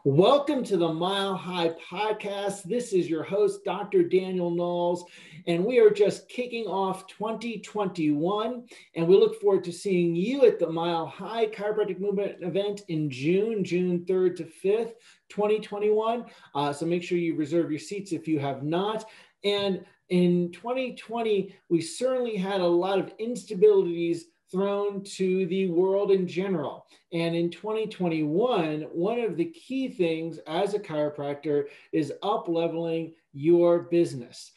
Welcome to the Mile High Podcast. This is your host, Dr. Daniel Knowles, and we are just kicking off 2021, and we look forward to seeing you at the Mile High Chiropractic Movement event in June 3rd to 5th, 2021. So make sure you reserve your seats if you have not. And in 2020, we certainly had a lot of instabilities thrown to the world in general. And in 2021, one of the key things as a chiropractor is up-leveling your business.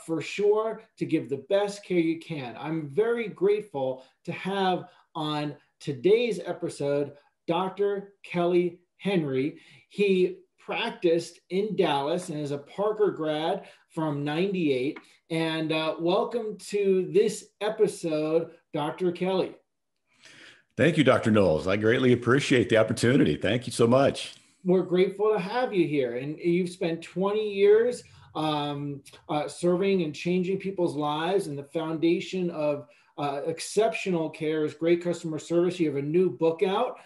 For sure, to give the best care you can. I'm very grateful to have on today's episode, Dr. Kelly Henry. He practiced in Dallas and is a Parker grad from '98. And welcome to this episode, Dr. Kelly. Thank you, Dr. Knowles. I greatly appreciate the opportunity. Thank you so much. We're grateful to have you here. And you've spent 20 years serving and changing people's lives, and the foundation of exceptional care is great customer service. You have a new book out,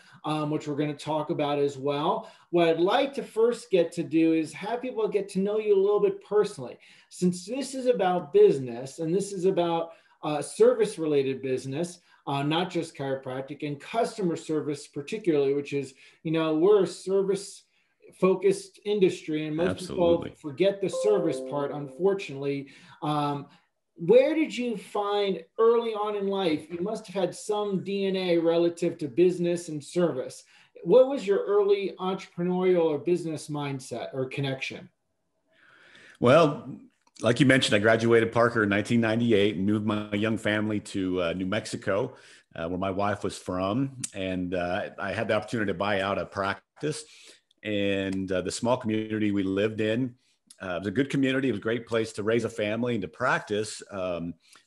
which we're going to talk about as well. What I'd like to first get to do is have people get to know you a little bit personally. Since this is about business and this is about service-related business, not just chiropractic, and customer service particularly, which is, we're a service-focused industry, and most people forget the service part, unfortunately. Where did you find early on in life, you must have had some DNA relative to business and service. What was your early entrepreneurial or business mindset or connection? Well, like you mentioned, I graduated Parker in 1998 and moved my young family to New Mexico, where my wife was from. And I had the opportunity to buy out a practice. And the small community we lived in, it was a good community. It was a great place to raise a family and to practice.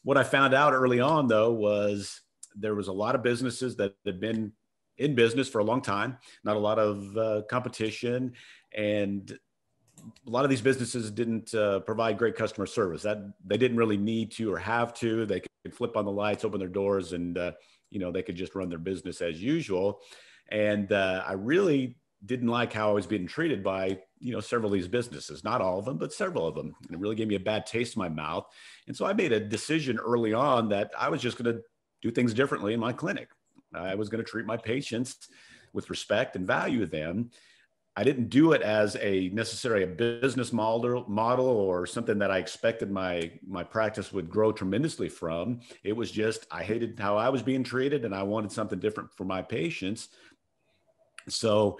What I found out early on, though, was there was a lot of businesses that had been in business for a long time, not a lot of competition. And a lot of these businesses didn't provide great customer service. That they didn't really need to or have to. They could flip on the lights, open their doors, and they could just run their business as usual. And I really didn't like how I was being treated by several of these businesses. Not all of them, but several of them. And it really gave me a bad taste in my mouth. And so I made a decision early on that I was just going to do things differently in my clinic. I was going to treat my patients with respect and value them. I didn't do it as necessarily a business model or something that I expected my practice would grow tremendously from. It was just, I hated how I was being treated and I wanted something different for my patients. So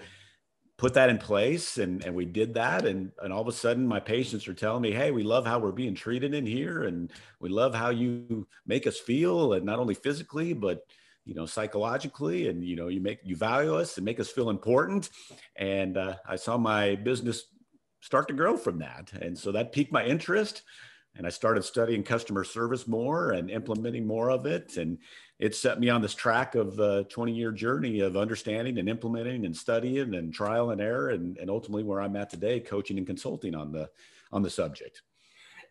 put that in place and we did that. And all of a sudden my patients are telling me, hey, we love how we're being treated in here. And we love how you make us feel, and not only physically, but psychologically, and you value us and make us feel important. And I saw my business start to grow from that, and so that piqued my interest. And I started studying customer service more and implementing more of it, and it set me on this track of a 20-year journey of understanding and implementing and studying and trial and error, and ultimately where I'm at today, coaching and consulting on the subject.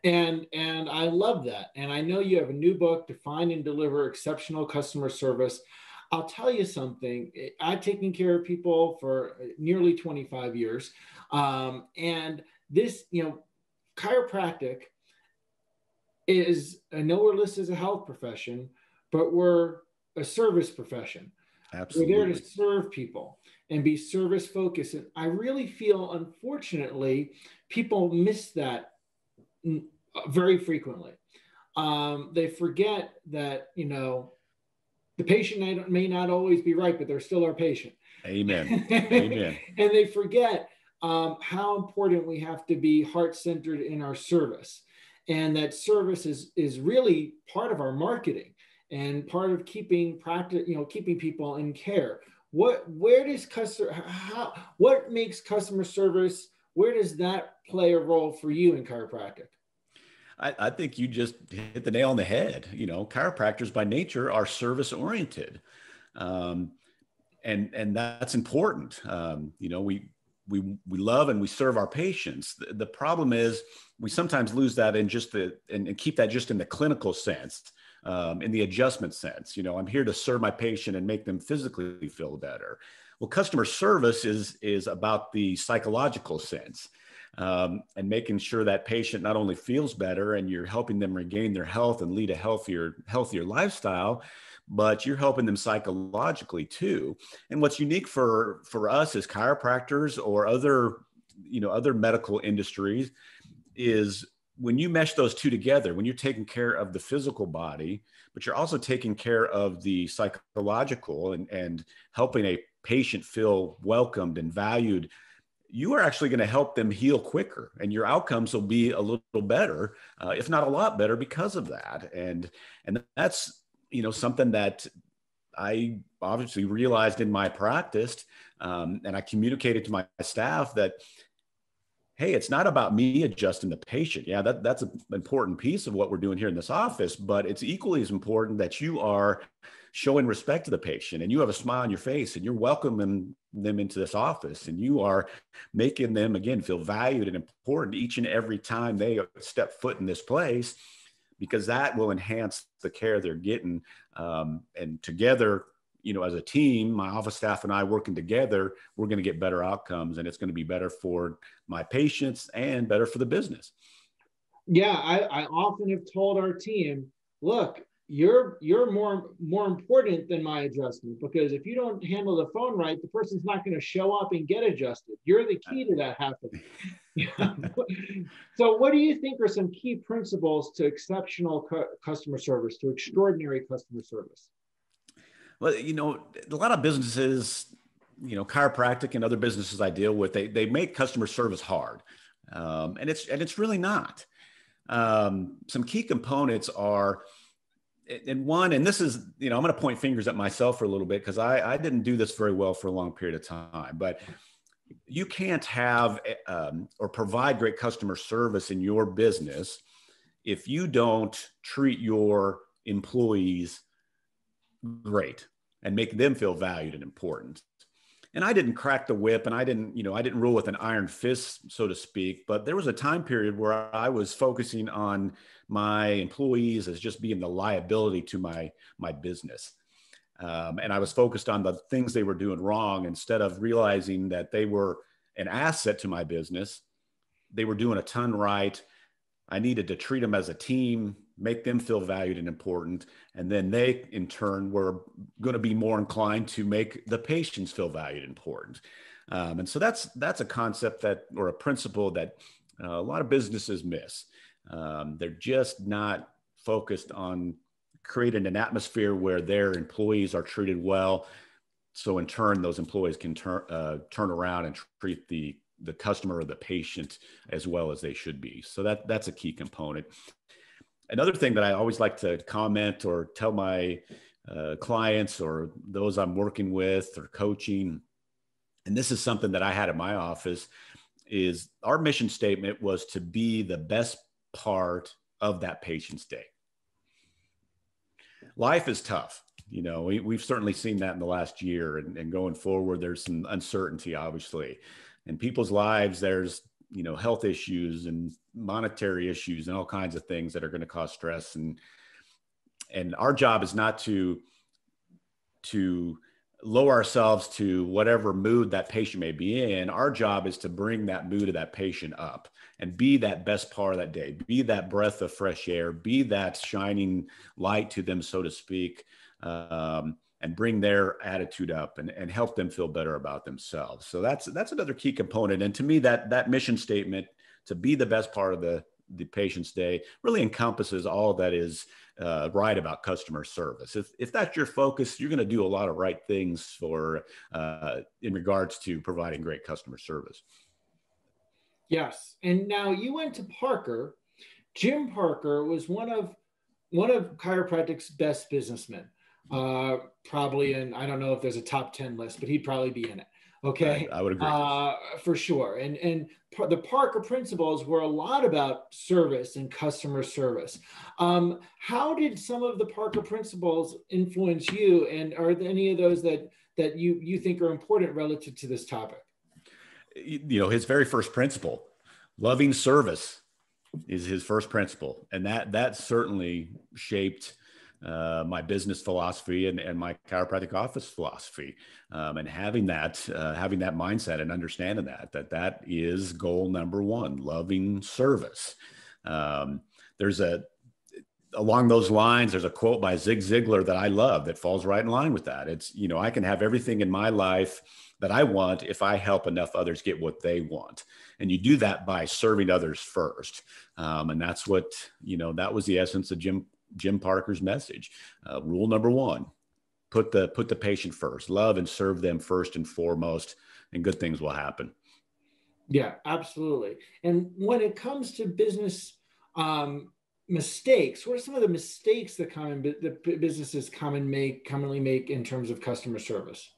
And I love that. And I know you have a new book, Define and Deliver Exceptional Customer Service. I'll tell you something. I've taken care of people for nearly 25 years. And this, chiropractic is, I know we're listed as a health profession, but we're a service profession. Absolutely. We're there to serve people and be service focused. And I really feel, unfortunately, people miss that very frequently. They forget that, the patient may not always be right, but they're still our patient. Amen. Amen. And they forget how important we have to be heart-centered in our service. And that service is really part of our marketing and part of keeping people in care. What makes customer service, where does that play a role for you in chiropractic? I think you just hit the nail on the head. Chiropractors by nature are service oriented. And that's important. We love and we serve our patients. The problem is we sometimes lose that in and keep that just in the clinical sense, in the adjustment sense. I'm here to serve my patient and make them physically feel better. Well, customer service is about the psychological sense, and making sure that patient not only feels better and you're helping them regain their health and lead a healthier lifestyle, but you're helping them psychologically too. And what's unique for us as chiropractors or other medical industries is when you mesh those two together, when you're taking care of the physical body, but you're also taking care of the psychological and helping a patient feel welcomed and valued, you are actually going to help them heal quicker, and your outcomes will be a little better, if not a lot better, because of that. And that's something that I obviously realized in my practice, and I communicated to my staff that, hey, it's not about me adjusting the patient. Yeah, that's an important piece of what we're doing here in this office, but it's equally as important that you are showing respect to the patient and you have a smile on your face and you're welcoming them into this office and you are making them, again, feel valued and important each and every time they step foot in this place, because that will enhance the care they're getting. And together, as a team, my office staff and I working together, we're going to get better outcomes, and it's going to be better for my patients and better for the business. Yeah, I often have told our team, look, you're more important than my adjustment, because if you don't handle the phone right, the person's not going to show up and get adjusted. You're the key to that happening. So what do you think are some key principles to exceptional customer service, to extraordinary customer service? Well, a lot of businesses, chiropractic and other businesses I deal with, they make customer service hard. And it's really not. Some key components are, and this is, I'm going to point fingers at myself for a little bit because I didn't do this very well for a long period of time, but you can't have or provide great customer service in your business if you don't treat your employees great and make them feel valued and important. And I didn't crack the whip and I didn't rule with an iron fist, so to speak, but there was a time period where I was focusing on my employees as just being the liability to my business. And I was focused on the things they were doing wrong instead of realizing that they were an asset to my business. They were doing a ton right. I needed to treat them as a team, make them feel valued and important. And then they, in turn, were going to be more inclined to make the patients feel valued and important. And so that's a concept or a principle that a lot of businesses miss. They're just not focused on creating an atmosphere where their employees are treated well. So in turn, those employees can turn around and treat the customer or the patient as well as they should be. So that's a key component. Another thing that I always like to comment or tell my clients or those I'm working with or coaching, and this is something that I had in my office, is our mission statement was to be the best part of that patient's day. Life is tough. We've certainly seen that in the last year, and going forward, there's some uncertainty, obviously. In people's lives, there's, health issues and monetary issues and all kinds of things that are going to cause stress. And our job is not to lower ourselves to whatever mood that patient may be in. Our job is to bring that mood of that patient up and be that best part of that day, be that breath of fresh air, be that shining light to them, so to speak, and bring their attitude up and help them feel better about themselves. So that's another key component. And to me, that mission statement, to be the best part of the patient's day, really encompasses all that is right about customer service. If that's your focus, you're going to do a lot of right things for in regards to providing great customer service. Yes. And now you went to Parker. Jim Parker was one of chiropractic's best businessmen. Probably in, I don't know if there's a top 10 list, but he'd probably be in it. Okay. I would agree. For sure. And the Parker principles were a lot about service and customer service. How did some of the Parker principles influence you? And are there any of those that you think are important relative to this topic? His very first principle, loving service, is his first principle. And that certainly shaped my business philosophy and my chiropractic office philosophy, and having that mindset and understanding that is goal number one: loving service. There's along those lines, there's a quote by Zig Ziglar that I love that falls right in line with that. It's, I can have everything in my life that I want if I help enough others get what they want. And you do that by serving others first. And that's what, that was the essence of Jim Parker's message. Rule number one: put the patient first, love and serve them first and foremost, and good things will happen. Yeah, absolutely. And when it comes to business mistakes, what are some of the mistakes that businesses commonly make in terms of customer service?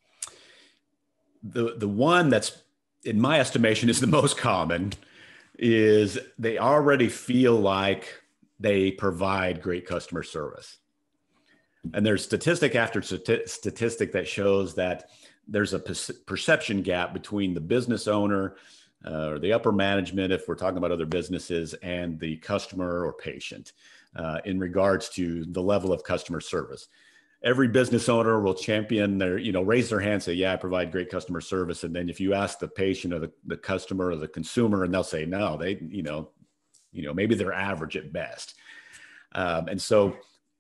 The one that's, in my estimation, is the most common is they already feel like they provide great customer service. And there's statistic after statistic that shows that there's a perception gap between the business owner or the upper management, if we're talking about other businesses, and the customer or patient in regards to the level of customer service. Every business owner will champion raise their hand, say, yeah, I provide great customer service. And then if you ask the patient or the customer or the consumer, and they'll say, no, they, maybe they're average at best. And so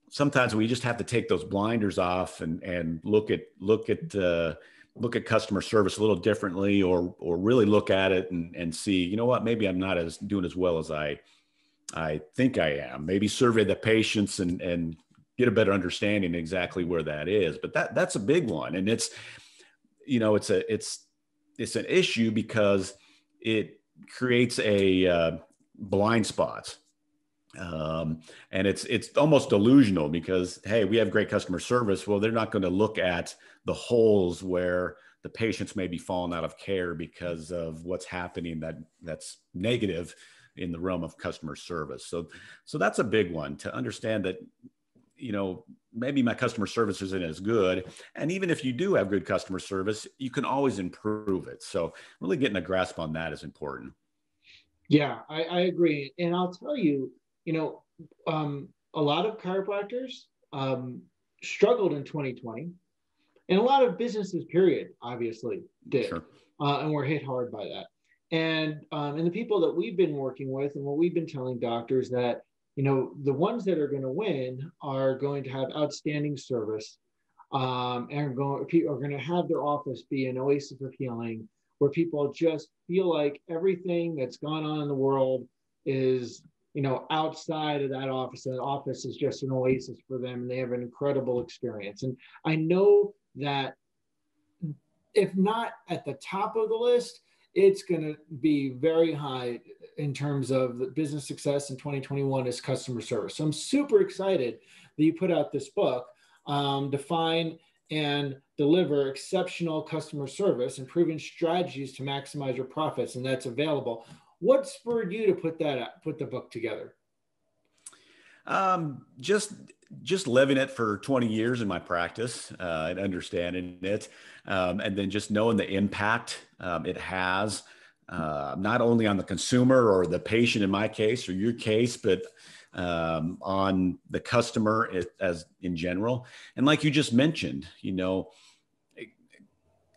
sometimes we just have to take those blinders off and look at customer service a little differently, or really look at it and see, maybe I'm not doing as well as I think I am. Maybe survey the patients and get a better understanding exactly where that is. But that's a big one. And it's an issue because it creates a blind spots. And it's almost delusional because, hey, we have great customer service. Well, they're not going to look at the holes where the patients may be falling out of care because of what's happening that's negative in the realm of customer service. So that's a big one, to understand that, maybe my customer service isn't as good. And even if you do have good customer service, you can always improve it. So really getting a grasp on that is important. Yeah, I agree. And I'll tell you, a lot of chiropractors struggled in 2020, and a lot of businesses, period, obviously did. Sure. And were hit hard by that. And the people that we've been working with, and what we've been telling doctors, that the ones that are going to win are going to have outstanding service, and are going to have their office be an oasis of healing, where people just feel like everything that's gone on in the world is, outside of that office. And the office is just an oasis for them, and they have an incredible experience. And I know that if not at the top of the list, it's going to be very high in terms of the business success in 2021 is customer service. So I'm super excited that you put out this book, Define and Deliver Exceptional Customer Service and Proven Strategies to Maximize Your Profits, and that's available. What spurred you to put the book together? Just living it for 20 years in my practice, and understanding it, and then just knowing the impact it has, not only on the consumer or the patient in my case or your case, but on the customer as in general. And like you just mentioned,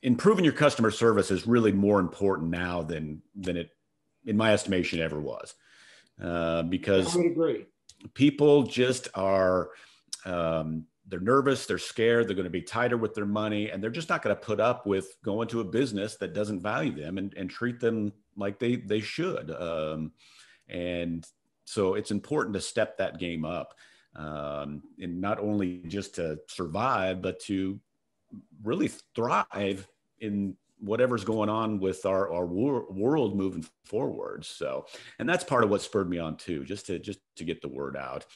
improving your customer service is really more important now than it, in my estimation, ever was, because I would agree. People just are, they're nervous, they're scared, they're going to be tighter with their money, and they're just not going to put up with going to a business that doesn't value them and treat them like they should. And so it's important to step that game up, and not only just to survive, but to really thrive in whatever's going on with our world moving forward. So, and that's part of what spurred me on too, just to get the word out.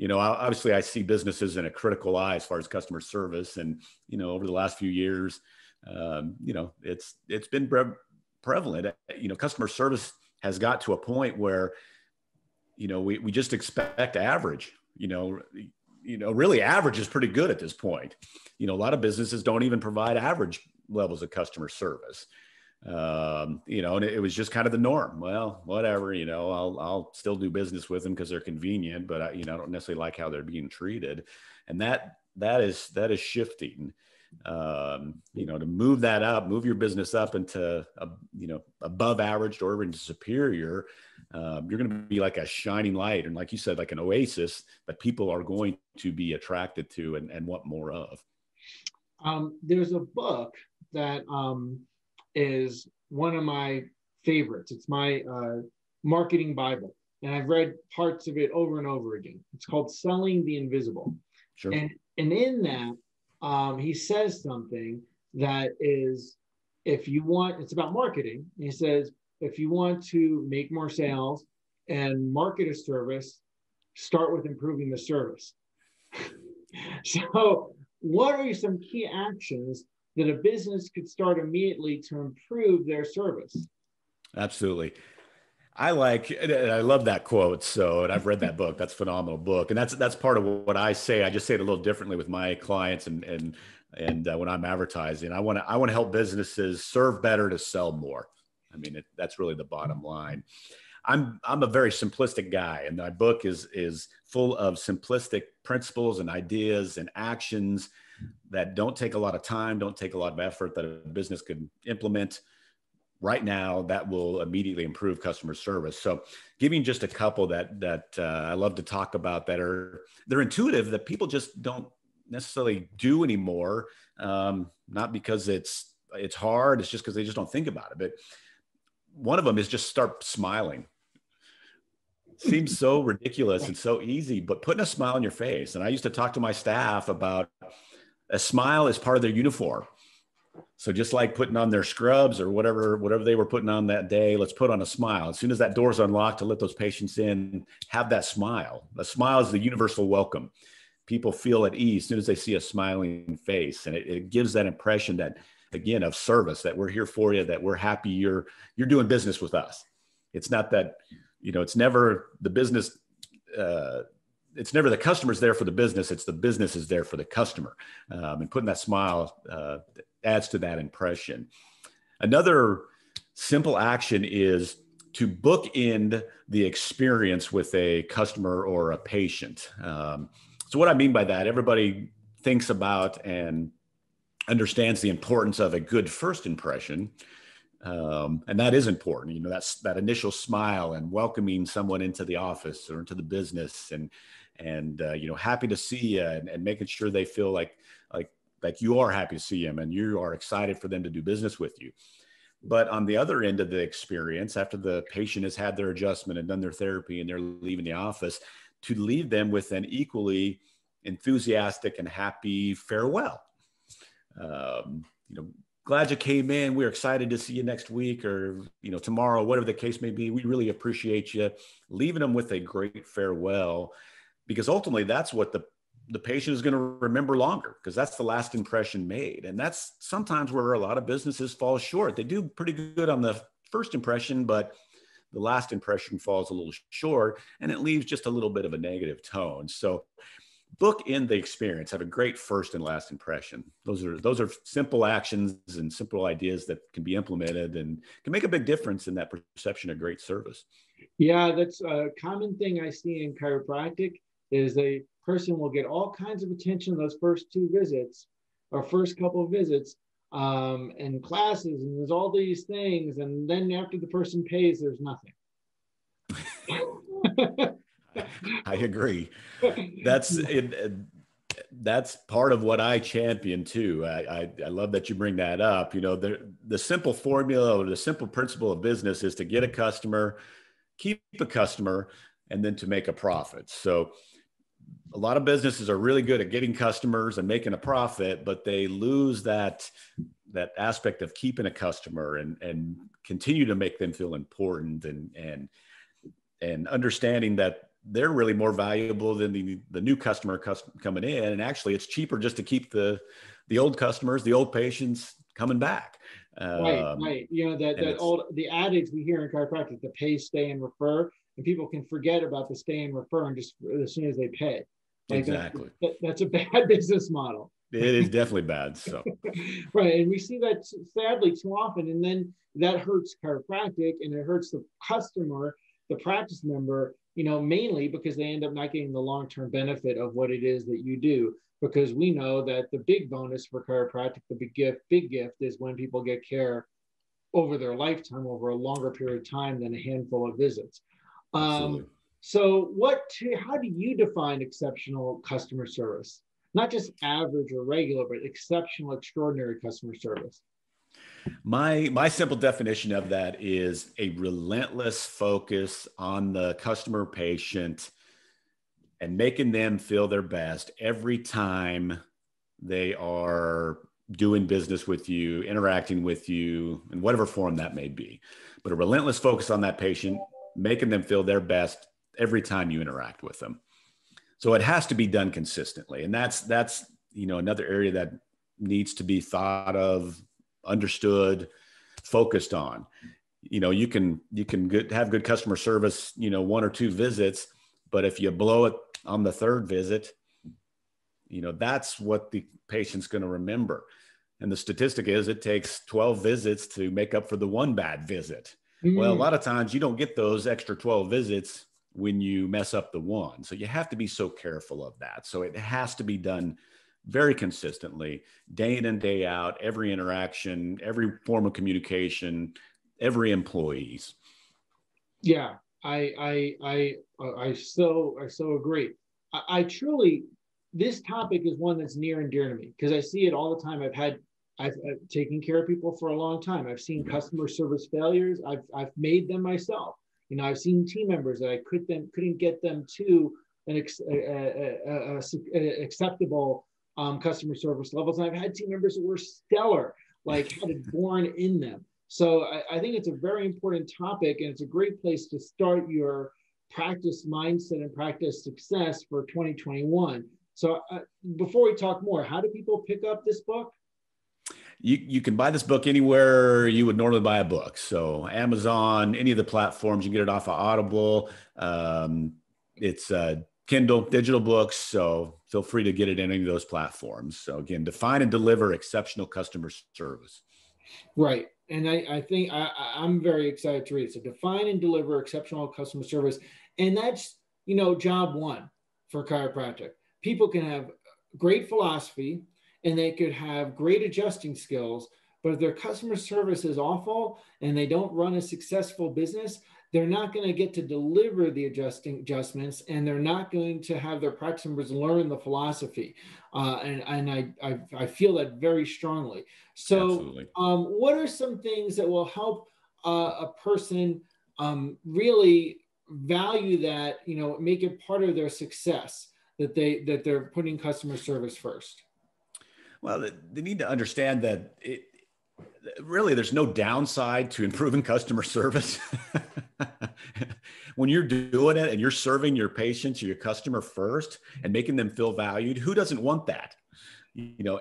Obviously I see businesses in a critical eye as far as customer service. And, over the last few years, it's been prevalent. Customer service has got to a point where, we just expect average, really average is pretty good at this point. A lot of businesses don't even provide average levels of customer service. You know, and it was just kind of the norm. Well, whatever, you know, I'll still do business with them because they're convenient, but I don't necessarily like how they're being treated. And that is shifting. You know, to move that up, move your business up into above average or even superior. You're going to be like a shining light, and like you said, like an oasis that people are going to be attracted to and want more of. There's a book that is one of my favorites. It's my marketing Bible, and I've read parts of it over and over again. It's called Selling the Invisible. Sure. And in that, he says something that is, if you want, it's about marketing. He says, if you want to make more sales and market a service, start with improving the service. So what are some key actions that a business could start immediately to improve their service? Absolutely. I love that quote. So, and I've read that book. That's a phenomenal book. And that's part of what I say. I just say it a little differently with my clients and when I'm advertising. I want to help businesses serve better to sell more. I mean, that's really the bottom line. I'm a very simplistic guy, and my book is full of simplistic principles and ideas and actions that don't take a lot of time, don't take a lot of effort, that a business could implement right now that will immediately improve customer service. So giving just a couple that I love to talk about they're intuitive, that people just don't necessarily do anymore. Not because it's hard, it's just because they just don't think about it. But one of them is just start smiling. Seems so ridiculous and so easy, but putting a smile on your face. And I used to talk to my staff about a smile is part of their uniform. So just like putting on their scrubs or whatever they were putting on that day, let's put on a smile. As soon as that door's unlocked to let those patients in, have that smile. The smile is the universal welcome. People feel at ease as soon as they see a smiling face. And it gives that impression that, again, of service, that we're here for you, that we're happy you're doing business with us. It's not that, it's never the business, it's never the customer's there for the business, it's the business is there for the customer. And putting that smile adds to that impression. Another simple action is to bookend the experience with a customer or a patient. So what I mean by that, everybody thinks about and understands the importance of a good first impression. And that is important. That's that initial smile and welcoming someone into the office or into the business and happy to see you and making sure they feel like you are happy to see them and you are excited for them to do business with you. But on the other end of the experience, after the patient has had their adjustment and done their therapy and they're leaving the office, to leave them with an equally enthusiastic and happy farewell. Glad you came in. We're excited to see you next week or, tomorrow, whatever the case may be. We really appreciate you. Leaving them with a great farewell, because ultimately that's what the patient is going to remember longer, because that's the last impression made. And that's sometimes where a lot of businesses fall short. They do pretty good on the first impression, but the last impression falls a little short and it leaves just a little bit of a negative tone. So book in the experience, have a great first and last impression. Those are simple actions and simple ideas that can be implemented and can make a big difference in that perception of great service. Yeah, that's a common thing I see in chiropractic is a person will get all kinds of attention those first two visits or first couple of visits and classes, and there's all these things. And then after the person pays, there's nothing. I agree. That's part of what I champion too. I love that you bring that up. The simple formula or the simple principle of business is to get a customer, keep a customer, and then to make a profit. So a lot of businesses are really good at getting customers and making a profit, but they lose that aspect of keeping a customer and continue to make them feel important and understanding that they're really more valuable than the new customer coming in. And actually it's cheaper just to keep the old customers, the old patients coming back. Right. The adage we hear in chiropractic, the pay, stay, and refer, and people can forget about the stay and refer and just as soon as they pay. Exactly. That's a bad business model. It is definitely bad. So, Right. And we see that sadly too often. And then that hurts chiropractic and it hurts the customer, the practice member, mainly because they end up not getting the long-term benefit of what it is that you do. Because we know that the big bonus for chiropractic, the big gift is when people get care over their lifetime, over a longer period of time than a handful of visits. absolutely. So how do you define exceptional customer service? Not just average or regular, but exceptional, extraordinary customer service. My simple definition of that is a relentless focus on the customer patient and making them feel their best every time they are doing business with you, interacting with you in whatever form that may be. But a relentless focus on that patient, making them feel their best every time you interact with them. So it has to be done consistently. And that's another area that needs to be thought of, understood, focused on. You can have good customer service, one or two visits, but if you blow it on the third visit, that's what the patient's going to remember. And the statistic is it takes 12 visits to make up for the one bad visit. Well, a lot of times you don't get those extra 12 visits when you mess up the one. So you have to be so careful of that. So it has to be done very consistently, day in and day out, every interaction, every form of communication, every employees. Yeah, I so agree. I truly, this topic is one that's near and dear to me because I see it all the time. I've taken care of people for a long time. I've seen customer service failures. I've made them myself. I've seen team members that I couldn't get them to an acceptable customer service levels. And I've had team members that were stellar, like had it born in them. So I think it's a very important topic, and it's a great place to start your practice mindset and practice success for 2021. So before we talk more, how do people pick up this book? You can buy this book anywhere you would normally buy a book. So Amazon, any of the platforms, you can get it off of Audible. It's Kindle, digital books. So feel free to get it in any of those platforms. So again, define and deliver exceptional customer service. Right. And I think I'm very excited to read it. So define and deliver exceptional customer service. And that's, job one for chiropractic. People can have great philosophy and they could have great adjusting skills, but if their customer service is awful and they don't run a successful business, they're not going to get to deliver the adjustments, and they're not going to have their practice members learn the philosophy. And I feel that very strongly. So what are some things that will help a person really value that, make it part of their success, that they're putting customer service first? Well, they need to understand that really there's no downside to improving customer service. When you're doing it and you're serving your patients or your customer first and making them feel valued, who doesn't want that?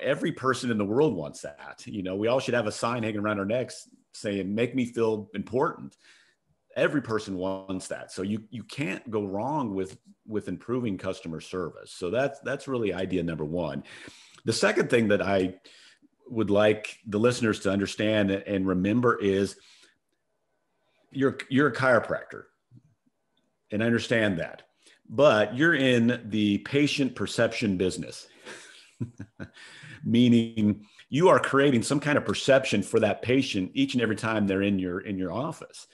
Every person in the world wants that. We all should have a sign hanging around our necks saying, make me feel important. Every person wants that. So you can't go wrong with improving customer service. So that's really idea number one. The second thing that I would like the listeners to understand and remember is you're a chiropractor, and I understand that, but you're in the patient perception business, meaning you are creating some kind of perception for that patient each and every time they're in your office,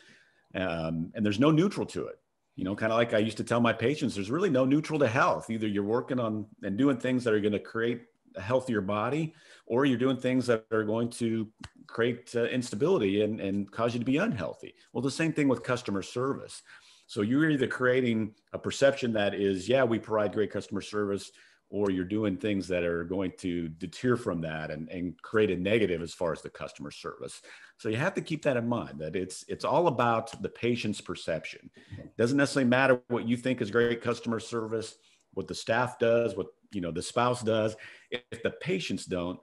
and there's no neutral to it. Kind of like I used to tell my patients, there's really no neutral to health. Either you're working on and doing things that are going to create a healthier body, or you're doing things that are going to create instability and cause you to be unhealthy. Well, the same thing with customer service. So you're either creating a perception that is, yeah, we provide great customer service, or you're doing things that are going to deter from that and create a negative as far as the customer service. So you have to keep that in mind, that it's all about the patient's perception. It doesn't necessarily matter what you think is great customer service, what the staff does, what the spouse does. If the patients don't,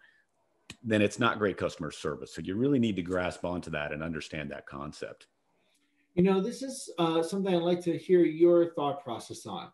then it's not great customer service. So you really need to grasp onto that and understand that concept. This is something I'd like to hear your thought process on.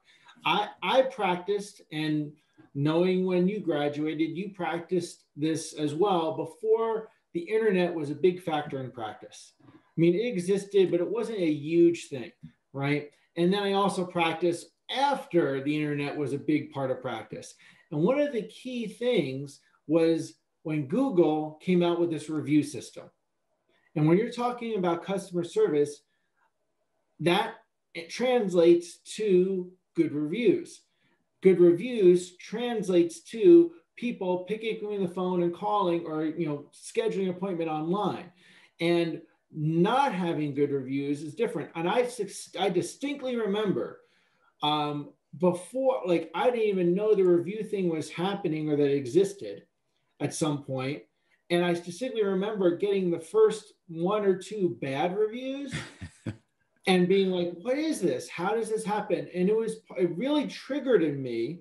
I practiced, and knowing when you graduated, you practiced this as well before the internet was a big factor in practice. I mean, it existed, but it wasn't a huge thing, right? And then I also practiced after the internet was a big part of practice. And one of the key things was when Google came out with this review system. And when you're talking about customer service, that it translates to good reviews. Good reviews translates to people picking the phone and calling, or scheduling an appointment online. And not having good reviews is different. And I distinctly remember before, like, I didn't even know the review thing was happening or that it existed at some point. And I distinctly remember getting the first one or two bad reviews and being like, what is this? How does this happen? And it really triggered in me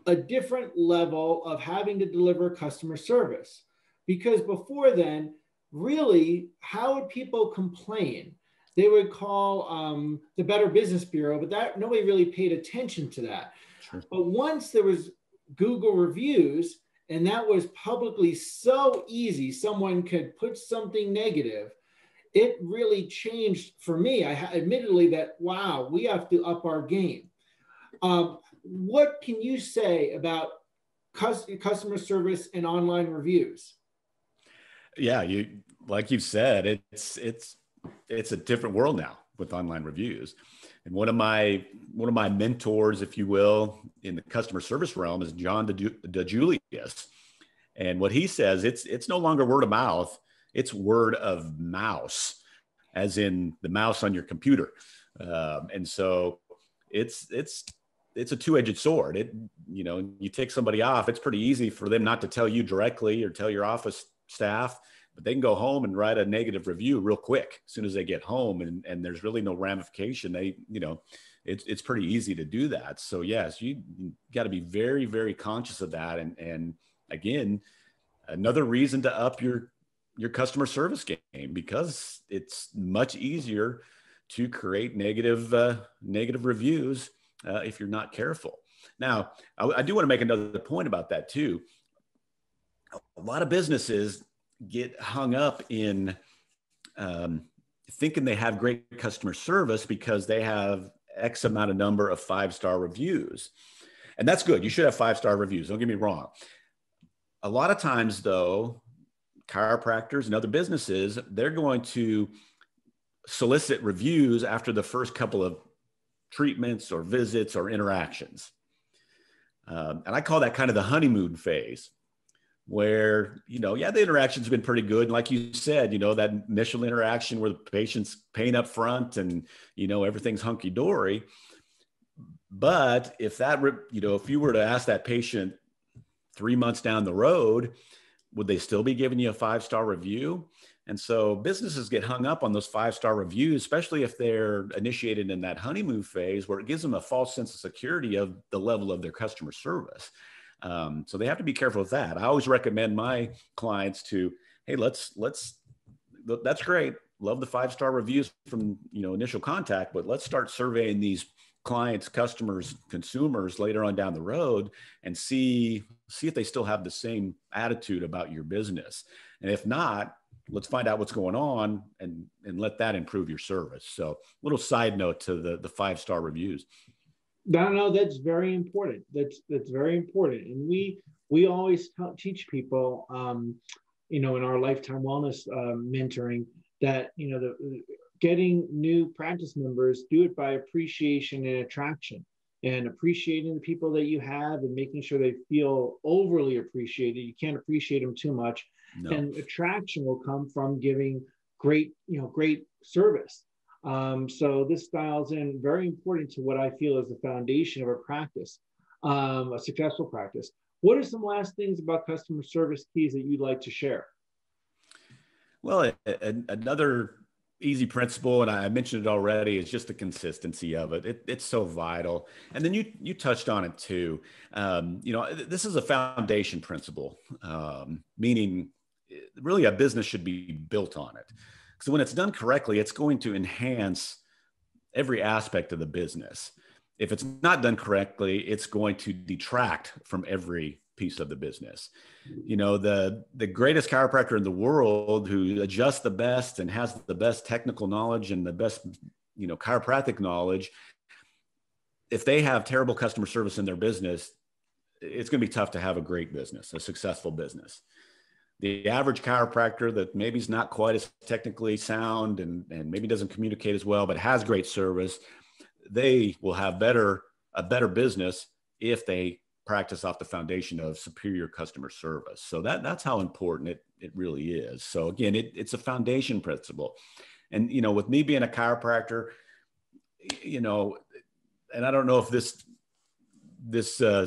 a different level of having to deliver customer service. Because before then, really, how would people complain? They would call the Better Business Bureau, but that nobody really paid attention to that. Sure. But once there was Google reviews, and that was publicly so easy, someone could put something negative, it really changed for me. Admittedly that, wow, we have to up our game. What can you say about customer service and online reviews? Yeah, like you've said, it's a different world now with online reviews. And one of my mentors, if you will, in the customer service realm is John DeJulius. And what he says, it's no longer word of mouth, it's word of mouse, as in the mouse on your computer. And so it's a two-edged sword. You take somebody off, it's pretty easy for them not to tell you directly or tell your office staff, but they can go home and write a negative review real quick as soon as they get home, and there's really no ramification. It's pretty easy to do that. So yes, you got to be very, very conscious of that. And again, another reason to up your customer service game, because it's much easier to create negative reviews if you're not careful. Now, I do want to make another point about that too. A lot of businesses get hung up in thinking they have great customer service because they have X amount of number of 5-star reviews. And that's good. You should have 5-star reviews. Don't get me wrong. A lot of times though, chiropractors and other businesses, they're going to solicit reviews after the first couple of treatments or visits or interactions. And I call that kind of the honeymoon phase, where, the interaction's been pretty good. And like you said, that initial interaction where the patient's paying up front and, everything's hunky dory. But if if you were to ask that patient 3 months down the road, would they still be giving you a 5-star review? And so businesses get hung up on those 5-star reviews, especially if they're initiated in that honeymoon phase, where it gives them a false sense of security of the level of their customer service. So they have to be careful with that. I always recommend my clients to, hey, that's great. Love the 5-star reviews from, initial contact, but let's start surveying these clients, customers, consumers later on down the road and see if they still have the same attitude about your business. And if not, let's find out what's going on and let that improve your service. So little side note to the 5-star reviews. No, that's very important. That's very important. And we always teach people, in our lifetime wellness mentoring, that, getting new practice members, do it by appreciation and attraction, and appreciating the people that you have and making sure they feel overly appreciated. You can't appreciate them too much. No. And attraction will come from giving great service. So this dials in very important to what I feel is the foundation of a practice, a successful practice. What are some last things about customer service keys that you'd like to share? Well, another easy principle, and I mentioned it already, is just the consistency of it. It's so vital. And then you touched on it too. This is a foundation principle, meaning really a business should be built on it. So when it's done correctly, it's going to enhance every aspect of the business. if it's not done correctly, it's going to detract from every piece of the business. You know, the greatest chiropractor in the world who adjusts the best and has the best technical knowledge and the best, you know, chiropractic knowledge, if they have terrible customer service in their business, it's going to be tough to have a great business, a successful business. The average chiropractor that maybe is not quite as technically sound and maybe doesn't communicate as well, but has great service, they will have a better business if they practice off the foundation of superior customer service. So that's how important it really is. So again, it's a foundation principle. And, you know, with me being a chiropractor, you know, and I don't know if this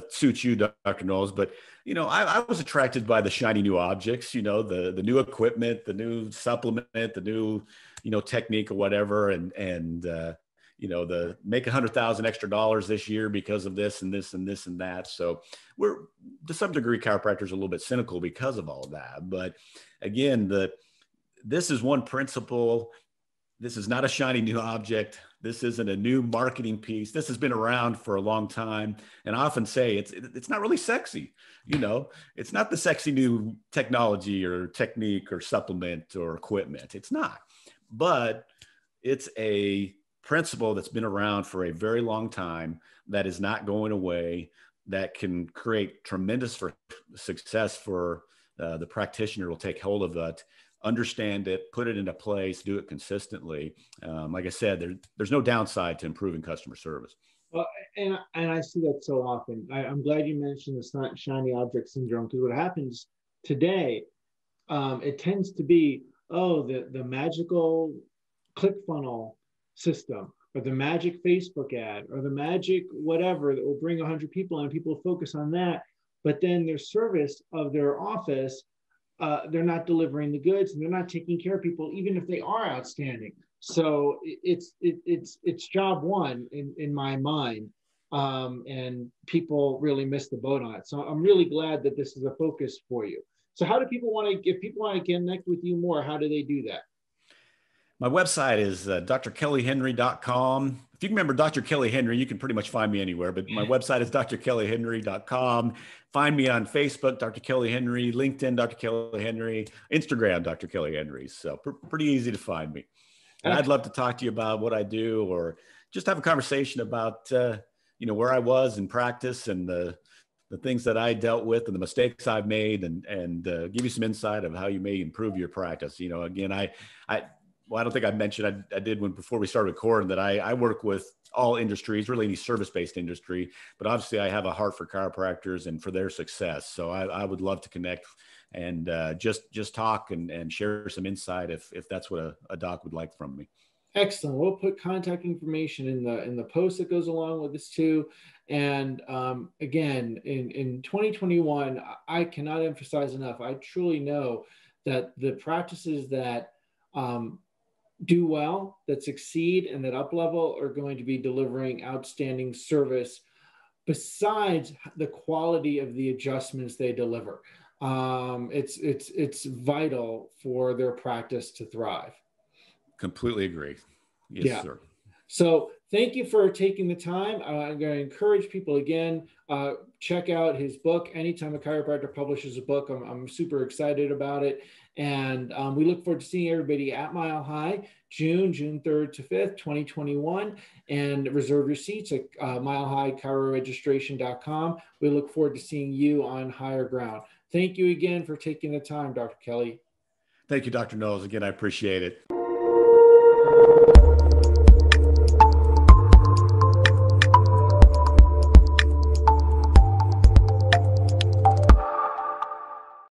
suits you, Dr. Knowles, but, you know, I was attracted by the shiny new objects, you know, the new equipment, the new supplement, the new, you know, technique or whatever. And you know, the make $100,000 extra this year because of this and this and this and that. So we're, to some degree, chiropractors are a little bit cynical because of all of that. But again, this is one principle. This is not a shiny new object. This isn't a new marketing piece. This has been around for a long time. And I often say it's not really sexy. You know, it's not the sexy new technology or technique or supplement or equipment. It's not. But it's a principle that's been around for a very long time that is not going away, that can create tremendous success for the practitioner who will take hold of it, understand it, put it into place, do it consistently. Like I said, there's no downside to improving customer service. Well, and I see that so often. I'm glad you mentioned the shiny object syndrome, because what happens today, it tends to be, the magical ClickFunnels system, or the magic Facebook ad, or the magic whatever that will bring 100 people and people focus on that. But then their service of their office, they're not delivering the goods, and they're not taking care of people, even if they are outstanding. So it's job one in my mind, and people really miss the boat on it. So I'm really glad that this is a focus for you. So how do people if people want to connect with you more, how do they do that? My website is drkellyhenry.com. If you can remember Dr. Kelly Henry, you can pretty much find me anywhere, but my website is drkellyhenry.com. Find me on Facebook, Dr. Kelly Henry, LinkedIn, Dr. Kelly Henry, Instagram, Dr. Kelly Henry. So pretty easy to find me. And I'd love to talk to you about what I do, or just have a conversation about, you know, where I was in practice and the things that I dealt with and the mistakes I've made, and give you some insight of how you may improve your practice. You know, again, well, I don't think I mentioned, I did before we started recording, that I work with all industries, really any service-based industry, but obviously I have a heart for chiropractors and for their success. So I would love to connect and just talk and share some insight if that's what a doc would like from me. Excellent. We'll put contact information in the post that goes along with this too. And again, in 2021, I cannot emphasize enough. I truly know that the practices that do well, that succeed, and that up level are going to be delivering outstanding service, besides the quality of the adjustments they deliver. It's vital for their practice to thrive. Completely agree. Yes, sir. So thank you for taking the time. I'm going to encourage people again, check out his book. Anytime a chiropractor publishes a book, I'm super excited about it. And we look forward to seeing everybody at Mile High, June 3rd to 5th, 2021. And reserve your seats at milehighchiroregistration.com. We look forward to seeing you on higher ground. Thank you again for taking the time, Dr. Kelly. Thank you, Dr. Knowles. Again, I appreciate it.